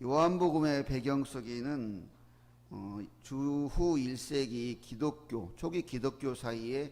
요한복음의 배경 속에는 주후 1세기 기독교, 초기 기독교 사이에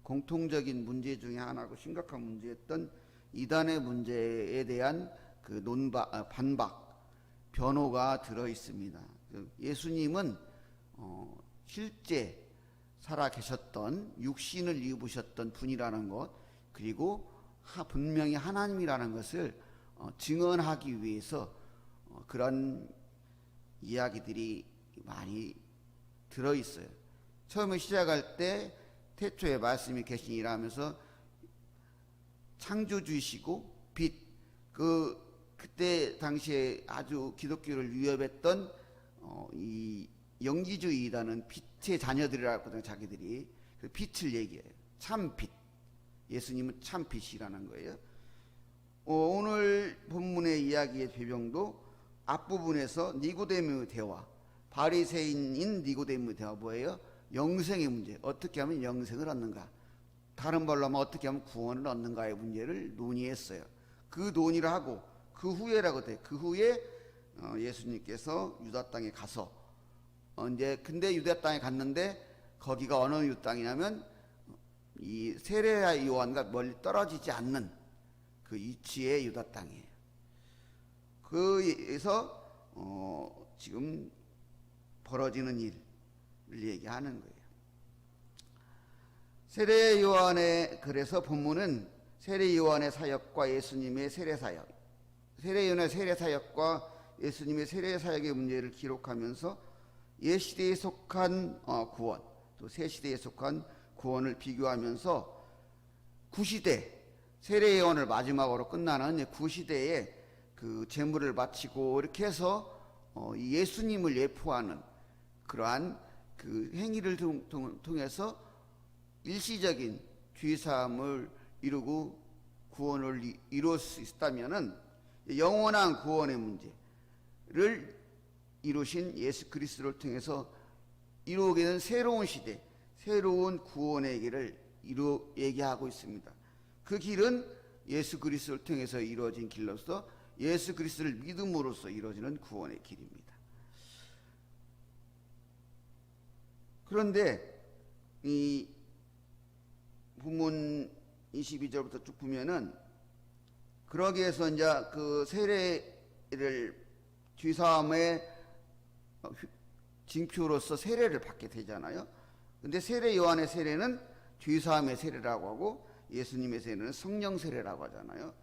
공통적인 문제 중에 하나고 심각한 문제였던 이단의 문제에 대한 그 반박, 변호가 들어 있습니다. 예수님은 실제 살아 계셨던 육신을 입으셨던 분이라는 것, 그리고 분명히 하나님이라는 것을 증언하기 위해서 그런 이야기들이 많이 들어 있어요. 처음에 시작할 때 태초에 말씀이 계시니라 하면서 창조주이시고 빛, 그때 당시에 아주 기독교를 위협했던 이 영지주의 이단은 빛의 자녀들이라고 자기들이 그 빛을 얘기해요. 참빛. 예수님은 참빛이라는 거예요. 오늘 본문의 이야기의 배경도 앞부분에서 니고데모의 대화, 바리새인인 니고데모의 대화 뭐예요? 영생의 문제. 어떻게 하면 영생을 얻는가? 다른 말로 하면 어떻게 하면 구원을 얻는가의 문제를 논의했어요. 그 논의를 하고 그 후에라고 돼. 그 후에 예수님께서 유다 땅에 가서 근데 유다 땅에 갔는데 거기가 어느 유다 땅이냐면 이 세례야 요한과 멀리 떨어지지 않는 그 위치의 유다 땅이에요. 그에서 지금 벌어지는 일을 얘기하는 거예요. 세례 요한의 그래서 본문은 세례 요한의 사역과 예수님의 세례 사역, 세례 요한의 세례 사역과 예수님의 세례 사역의 문제를 기록하면서 옛 시대에 속한 구원, 또 새 시대에 속한 구원을 비교하면서 구시대 세례 요한을 마지막으로 끝나는 구시대에 그 제물을 바치고 이렇게 해서 예수님을 예포하는 그러한 그 행위를 통해서 일시적인 죄사함을 이루고 구원을 이룰 수 있다면은 영원한 구원의 문제를 이루신 예수 그리스도를 통해서 이루게 된 새로운 시대, 새로운 구원의 길을 얘기하고 있습니다. 그 길은 예수 그리스도를 통해서 이루어진 길로서 예수 그리스도를 믿음으로써 이루어지는 구원의 길입니다. 그런데 이 본문 22절부터 쭉 보면은 그러기 위해서 이제 그 세례를 죄사함의 징표로서 세례를 받게 되잖아요. 근데 세례 요한의 세례는 죄사함의 세례라고 하고 예수님의 세례는 성령 세례라고 하잖아요.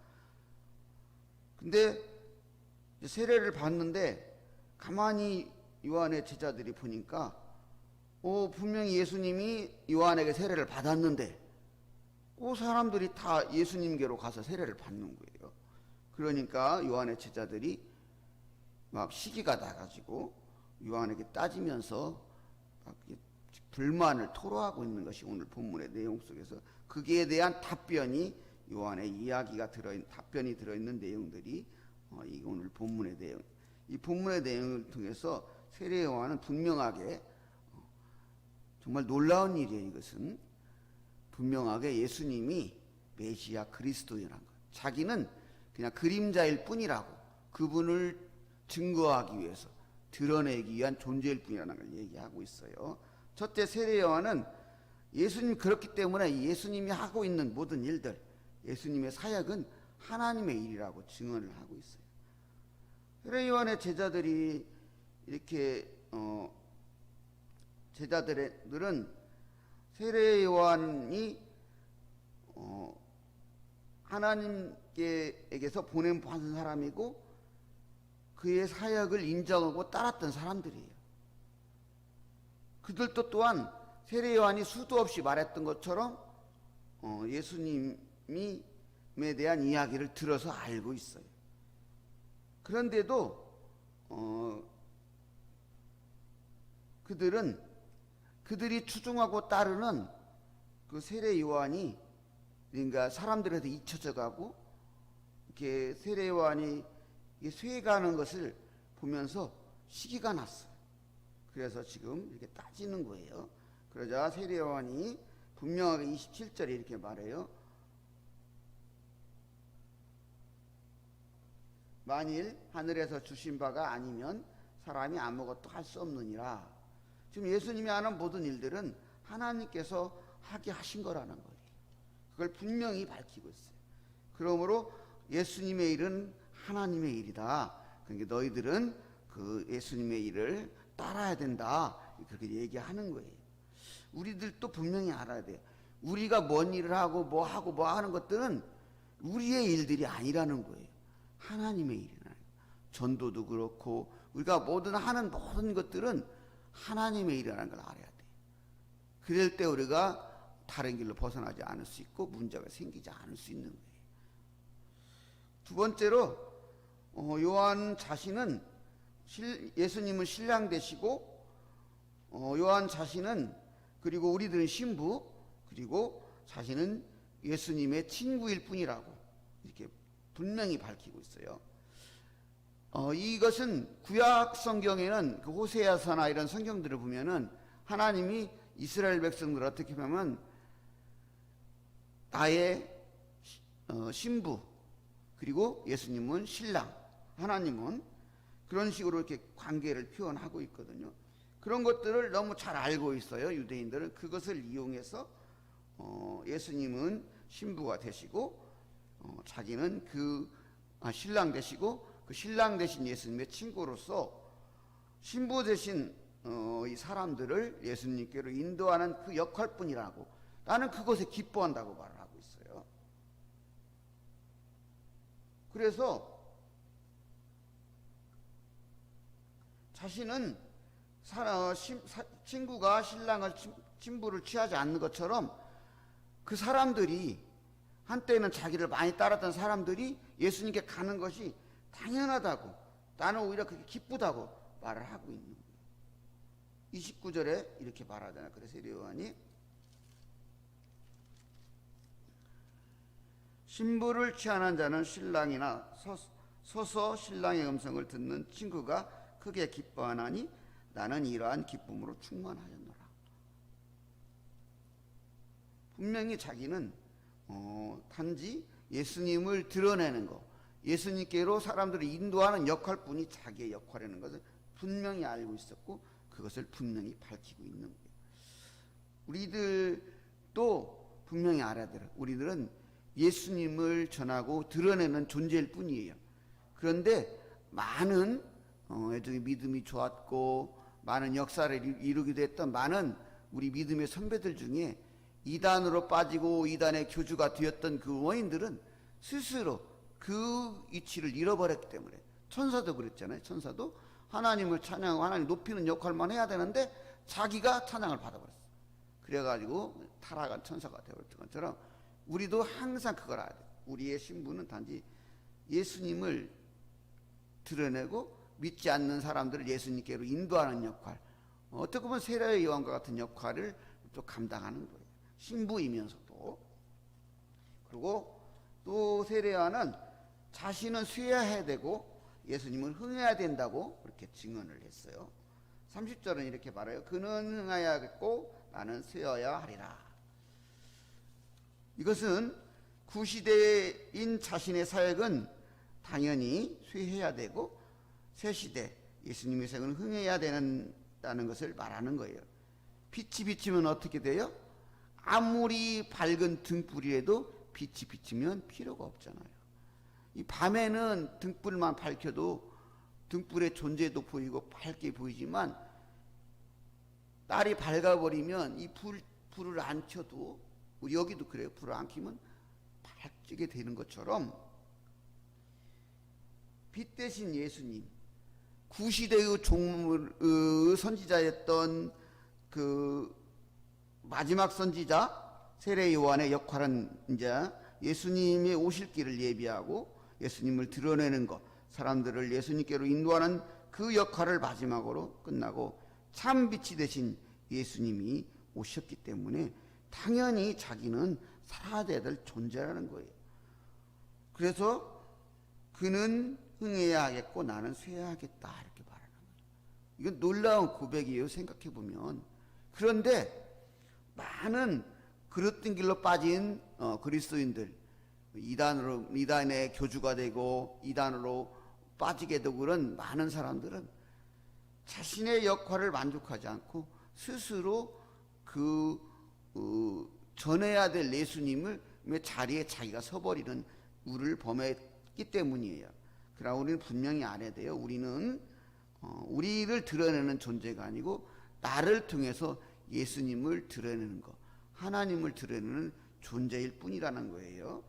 근데 세례를 받는데 가만히 요한의 제자들이 보니까 분명히 예수님이 요한에게 세례를 받았는데 사람들이 다 예수님께로 가서 세례를 받는 거예요. 그러니까 요한의 제자들이 막 시기가 나가지고 요한에게 따지면서 막 불만을 토로하고 있는 것이 오늘 본문의 내용 속에서 거기에 대한 답변이 요한의 이야기가 답변이 들어있는 내용들이 이 오늘 본문의 내용. 이 본문의 내용을 통해서 세례 요한은 분명하게 정말 놀라운 일이에요. 이것은 분명하게 예수님이 메시아 그리스도라는 것. 자기는 그냥 그림자일 뿐이라고 그분을 증거하기 위해서 드러내기 위한 존재일 뿐이라는 걸 얘기하고 있어요. 첫째 세례 요한은 예수님이 그렇기 때문에 예수님이 하고 있는 모든 일들, 예수님의 사역은 하나님의 일이라고 증언을 하고 있어요. 세례 요한의 제자들이 이렇게 제자들은 세례 요한이 하나님께서 보낸받은 사람이고 그의 사역을 인정하고 따랐던 사람들이에요. 그들도 또한 세례 요한이 수도 없이 말했던 것처럼 예수님에 대한 이야기를 들어서 알고 있어요. 그런데도 그들이 추종하고 따르는 그 세례 요한이 그러니까 사람들한테 잊혀져 가고 이렇게 세례 요한이 쇠가는 것을 보면서 시기가 났어요. 그래서 지금 이렇게 따지는 거예요. 그러자 세례 요한이 분명하게 27절에 이렇게 말해요. 만일 하늘에서 주신 바가 아니면 사람이 아무것도 할 수 없느니라. 지금 예수님이 하는 모든 일들은 하나님께서 하게 하신 거라는 거예요. 그걸 분명히 밝히고 있어요. 그러므로 예수님의 일은 하나님의 일이다. 그러니까 너희들은 그 예수님의 일을 따라야 된다. 그렇게 얘기하는 거예요. 우리들도 분명히 알아야 돼요. 우리가 뭔 일을 하고 뭐 하는 것들은 우리의 일들이 아니라는 거예요. 하나님의 일이라는 거예요. 전도도 그렇고 우리가 하는 모든 것들은 하나님의 일이라는 걸 알아야 돼요. 그럴 때 우리가 다른 길로 벗어나지 않을 수 있고 문제가 생기지 않을 수 있는 거예요. 두 번째로 요한 자신은 예수님은 신랑 되시고 요한 자신은 그리고 우리들은 신부 그리고 자신은 예수님의 친구일 뿐이라고 이렇게 분명히 밝히고 있어요. 이것은 구약 성경에는 그 호세아서나 이런 성경들을 보면은 하나님이 이스라엘 백성들을 어떻게 보면 나의 신부 그리고 예수님은 신랑, 하나님은 그런 식으로 이렇게 관계를 표현하고 있거든요. 그런 것들을 너무 잘 알고 있어요. 유대인들은 그것을 이용해서 예수님은 신부가 되시고 자기는 신랑 되시고 그 신랑 되신 예수님의 친구로서 신부 되신 이 사람들을 예수님께로 인도하는 그 역할뿐이라고 나는 그것에 기뻐한다고 말을 하고 있어요. 그래서 자신은 친구가 신부를 취하지 않는 것처럼 그 사람들이 한때는 자기를 많이 따랐던 사람들이 예수님께 가는 것이 당연하다고 나는 오히려 그게 기쁘다고 말을 하고 있는 거예요. 29절에 이렇게 말하잖아요. 그래서 세례 요한이 신부를 취하는 자는 신랑이나 서서 신랑의 음성을 듣는 친구가 크게 기뻐하나니 나는 이러한 기쁨으로 충만하였노라. 분명히 자기는 단지 예수님을 드러내는 것, 예수님께로 사람들을 인도하는 역할뿐이 자기의 역할이라는 것을 분명히 알고 있었고 그것을 분명히 밝히고 있는 거예요. 우리들도 분명히 알아야 돼요. 우리들은 예수님을 전하고 드러내는 존재일 뿐이에요. 그런데 많은 애들이 믿음이 좋았고 많은 역사를 이루기도 했던 많은 우리 믿음의 선배들 중에 이단으로 빠지고 이단의 교주가 되었던 그 원인들은 스스로 그 이치를 잃어버렸기 때문에 천사도 그랬잖아요. 천사도 하나님을 찬양하고 하나님 높이는 역할만 해야 되는데 자기가 찬양을 받아버렸어요. 그래가지고 타락한 천사가 되어버렸던 것처럼 우리도 항상 그걸 알아야 돼요. 우리의 신분은 단지 예수님을 드러내고 믿지 않는 사람들을 예수님께로 인도하는 역할, 어떻게 보면 세례 요한과 같은 역할을 또 감당하는 거예요. 신부이면서도. 그리고 또 세례 요한은 자신은 쇠해야 되고 예수님은 흥해야 된다고 그렇게 증언을 했어요. 30절은 이렇게 말해요. 그는 흥하야겠고 나는 쇠어야 하리라. 이것은 구시대인 자신의 사역은 당연히 쇠해야 되고 새시대 예수님의 사역은 흥해야 된다는 것을 말하는 거예요. 빛이 비치면 어떻게 돼요? 아무리 밝은 등불이라도 빛이 비치면 필요가 없잖아요. 이 밤에는 등불만 밝혀도 등불의 존재도 보이고 밝게 보이지만 날이 밝아버리면 이 불을 안 켜도 우리 여기도 그래요. 불을 안 켜면 밝게 되는 것처럼 빛 대신 예수님, 구시대의 선지자였던 그 마지막 선지자 세례 요한의 역할은 이제 예수님의 오실 길을 예비하고 예수님을 드러내는 것, 사람들을 예수님께로 인도하는 그 역할을 마지막으로 끝나고 참 빛이 되신 예수님이 오셨기 때문에 당연히 자기는 살아야 될 존재라는 거예요. 그래서 그는 흥해야 하겠고 나는 쇠해야 하겠다 이렇게 말하는 거예요. 이건 놀라운 고백이에요. 생각해 보면. 그런데 많은 그릇된 길로 빠진 그리스도인들, 이단의 교주가 되고 이단으로 빠지게 되고 그런 많은 사람들은 자신의 역할을 만족하지 않고 스스로 전해야 될 예수님을 자리에 자기가 서버리는 우를 범했기 때문이에요. 그러나 우리는 분명히 알아야 돼요. 우리는 우리를 드러내는 존재가 아니고 나를 통해서 예수님을 드러내는 것, 하나님을 드러내는 존재일 뿐이라는 거예요.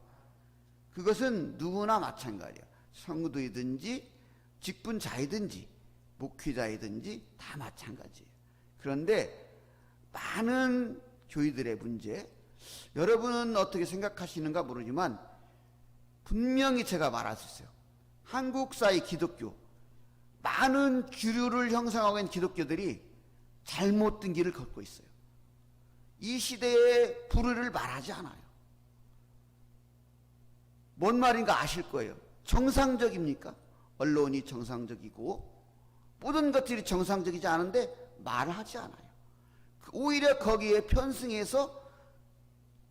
그것은 누구나 마찬가지야. 성도이든지 직분자이든지 목회자이든지 다 마찬가지예요. 그런데 많은 교회들의 문제, 여러분은 어떻게 생각하시는가 모르지만 분명히 제가 말할 수 있어요. 한국사의 기독교, 많은 주류를 형성하고 있는 기독교들이 잘못된 길을 걷고 있어요. 이 시대의 불의를 말하지 않아요. 뭔 말인가 아실 거예요. 정상적입니까? 언론이 정상적이고 모든 것들이 정상적이지 않은데 말하지 않아요. 오히려 거기에 편승해서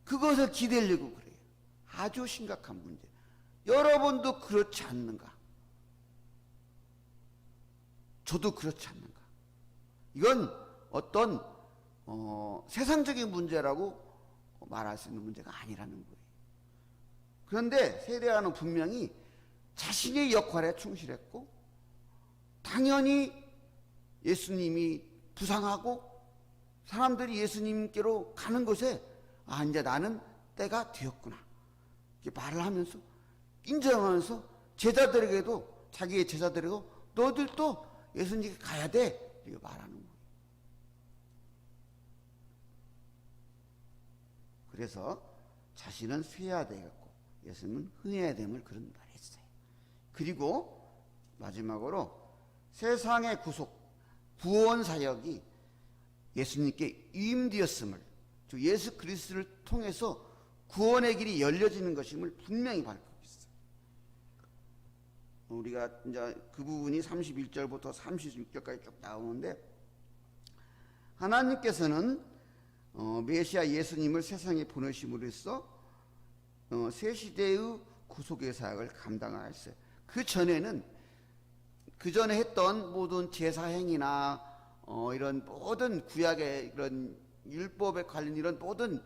그것을 기대려고 그래요. 아주 심각한 문제. 여러분도 그렇지 않는가? 저도 그렇지 않는가? 이건 어떤 세상적인 문제라고 말할 수 있는 문제가 아니라는 거예요. 그런데 세례요한은 분명히 자신의 역할에 충실했고 당연히 예수님이 부상하고 사람들이 예수님께로 가는 곳에 이제 나는 때가 되었구나 이렇게 말을 하면서 인정하면서 제자들에게도 자기의 제자들에게도 너들도 예수님께 가야 돼 이렇게 말하는 거예요. 그래서 자신은 쇠해야 되겠고 예수님은 흥해야 됨을 그런 말했어요. 그리고 마지막으로 세상의 구원 사역이 예수님께 위임되었음을, 즉 예수 그리스도를 통해서 구원의 길이 열려지는 것임을 분명히 밝히고 있어요. 우리가 이제 그 부분이 31절부터 36절까지 쭉 나오는데 하나님께서는 메시아 예수님을 세상에 보내심으로써 새 시대의 구속의 사역을 감당하였어요. 그 전에 했던 모든 제사 행위나 이런 모든 구약의 이런 율법에 관련 이런 모든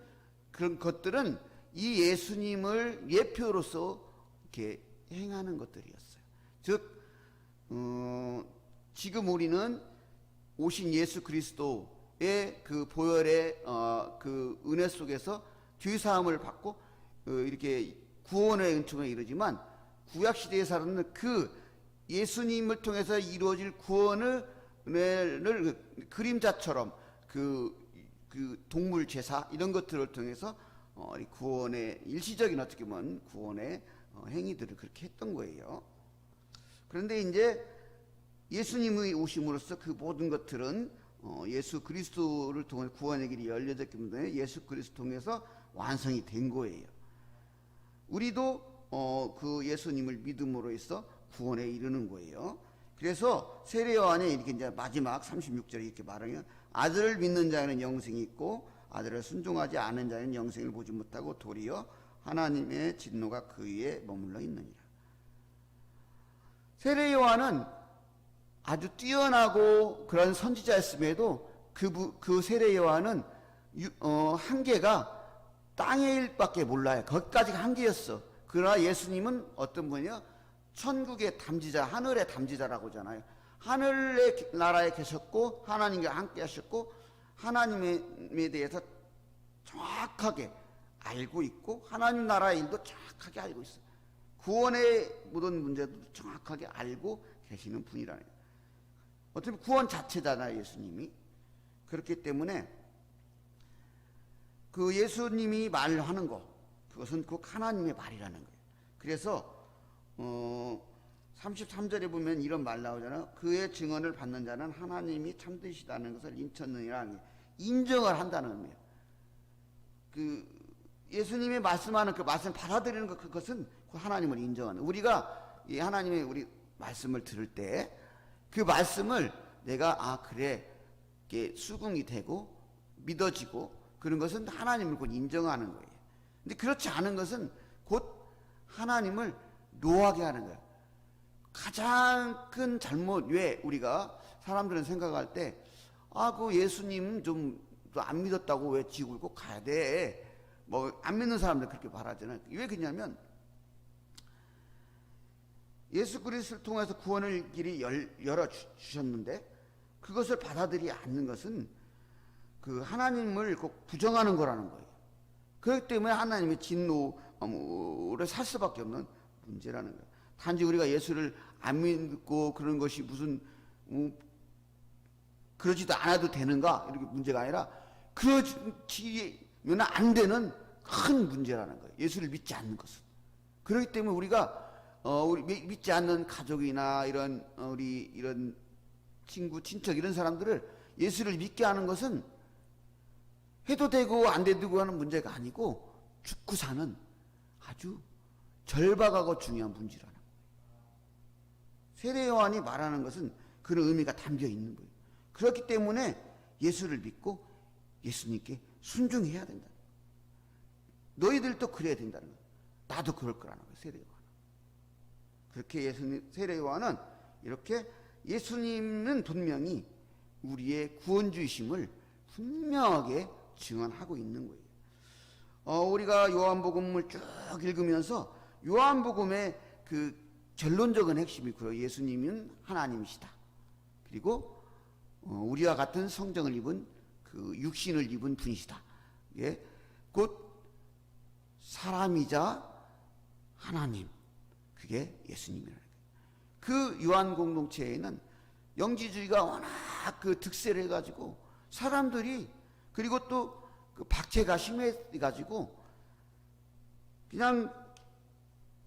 그런 것들은 이 예수님을 예표로서 이렇게 행하는 것들이었어요. 즉 지금 우리는 오신 예수 그리스도의 그 보혈의 그 은혜 속에서 죄 사함을 받고 이렇게 구원의 은총에 이르지만 구약 시대에 살았는 그 예수님을 통해서 이루어질 구원을 그림자처럼 그 동물 제사 이런 것들을 통해서 구원의 일시적인 어떻게 보면 구원의 행위들을 그렇게 했던 거예요. 그런데 이제 예수님의 오심으로써 그 모든 것들은 예수 그리스도를 통해 구원의 길이 열려졌기 때문에 예수 그리스도 통해서 완성이 된 거예요. 우리도 그 예수님을 믿음으로 해서 구원에 이르는 거예요. 그래서 세례요한이 이렇게 이제 마지막 36절에 이렇게 말하면 아들을 믿는 자에는 영생이 있고 아들을 순종하지 않은 자는 영생을 보지 못하고 도리어 하나님의 진노가 그 위에 머물러 있느니라. 세례요한은 아주 뛰어나고 그런 선지자였음에도 그 세례요한은 한계가 땅의 일밖에 몰라요. 거기까지가 한계였어. 그러나 예수님은 어떤 분이요? 천국의 담지자, 하늘의 담지자라고 하잖아요. 하늘의 나라에 계셨고 하나님과 함께 하셨고 하나님에 대해서 정확하게 알고 있고 하나님 나라의 일도 정확하게 알고 있어요. 구원의 모든 문제도 정확하게 알고 계시는 분이라는 거예요. 어떻게 보면 구원 자체잖아요, 예수님이. 그렇기 때문에 그 예수님이 말하는 거, 그것은 꼭 하나님의 말이라는 거예요. 그래서 33절에 보면 이런 말 나오잖아요. 그의 증언을 받는 자는 하나님이 참되시다는 것을 인쳤느니라. 인정을 한다는 의미예요. 그 예수님이 말씀하는 그 말씀을 받아들이는 것, 그것은 하나님을 인정하는. 우리가 이 하나님의 우리 말씀을 들을 때 그 말씀을 내가 그래 이게 수긍이 되고 믿어지고 그런 것은 하나님을 곧 인정하는 거예요. 근데 그렇지 않은 것은 곧 하나님을 노하게 하는 거예요. 가장 큰 잘못, 왜 우리가 사람들은 생각할 때, 그 예수님 좀 안 믿었다고 왜 지옥을 꼭 가야 돼? 뭐 안 믿는 사람들 그렇게 말하잖아요. 왜 그러냐면 예수 그리스도를 통해서 구원의 길이 열어 주셨는데 그것을 받아들이지 않는 것은 그 하나님을 꼭 부정하는 거라는 거예요. 그렇기 때문에 하나님의 진노를 살 수밖에 없는 문제라는 거예요. 단지 우리가 예수를 안 믿고 그런 것이 무슨 그러지도 않아도 되는가 이렇게 문제가 아니라 그러지면 안 되는 큰 문제라는 거예요. 예수를 믿지 않는 것은. 그렇기 때문에 우리 믿지 않는 가족이나 우리 이런 친구, 친척 이런 사람들을 예수를 믿게 하는 것은 해도 되고 안 되고 하는 문제가 아니고 죽고 사는 아주 절박하고 중요한 문제라는 거예요. 세례 요한이 말하는 것은 그런 의미가 담겨 있는 거예요. 그렇기 때문에 예수를 믿고 예수님께 순종해야 된다. 너희들도 그래야 된다는 거예요. 나도 그럴 거라는 거예요. 세례 요한은. 그렇게 세례 요한은 이렇게 예수님은 분명히 우리의 구원주이심을 분명하게 증언하고 있는 거예요. 우리가 요한복음을 쭉 읽으면서 요한복음의 그 결론적인 핵심이 그래요. 예수님은 하나님이시다. 그리고 우리와 같은 성정을 입은 그 육신을 입은 분이시다. 예, 곧 사람이자 하나님. 그게 예수님이라는 거예요. 그 요한 공동체에는 영지주의가 워낙 그 득세를 해가지고 사람들이 그리고 또 그 박해가 심해가지고 그냥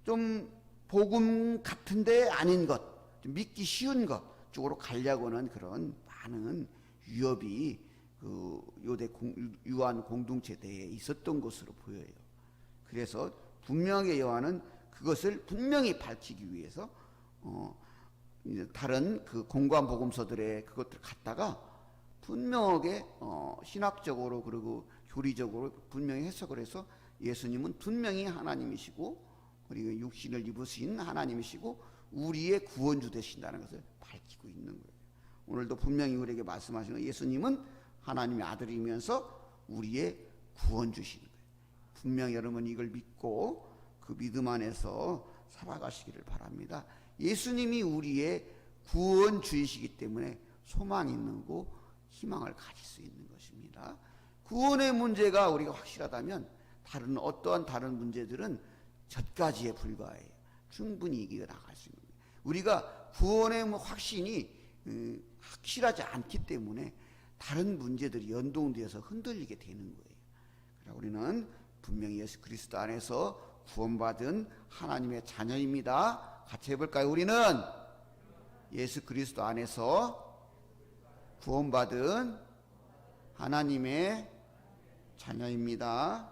좀 복음 같은데 아닌 것, 좀 믿기 쉬운 것 쪽으로 가려고 하는 그런 많은 위협이 그 요한 공동체 내에 있었던 것으로 보여요. 그래서 분명하게 요한은 그것을 분명히 밝히기 위해서 다른 그 공관 복음서들의 그것들을 갖다가 분명하게 신학적으로 그리고 교리적으로 분명히 해석을 해서 예수님은 분명히 하나님이시고 그리고 육신을 입으신 하나님이시고 우리의 구원주 되신다는 것을 밝히고 있는 거예요. 오늘도 분명히 우리에게 말씀하시는 거예요. 예수님은 하나님의 아들이면서 우리의 구원주시는 거예요. 분명히 여러분 이걸 믿고 그 믿음 안에서 살아가시기를 바랍니다. 예수님이 우리의 구원주이시기 때문에 소망 있는 거 희망을 가질 수 있는 것입니다. 구원의 문제가 우리가 확실하다면 어떠한 다른 문제들은 젖가지에 불과해요. 충분히 이겨 나갈 수 있는 거예요. 우리가 구원의 확신이 확실하지 않기 때문에 다른 문제들이 연동되어서 흔들리게 되는 거예요. 그러나 우리는 분명히 예수 그리스도 안에서 구원받은 하나님의 자녀입니다. 같이 해볼까요? 우리는 예수 그리스도 안에서 구원받은 하나님의 자녀입니다.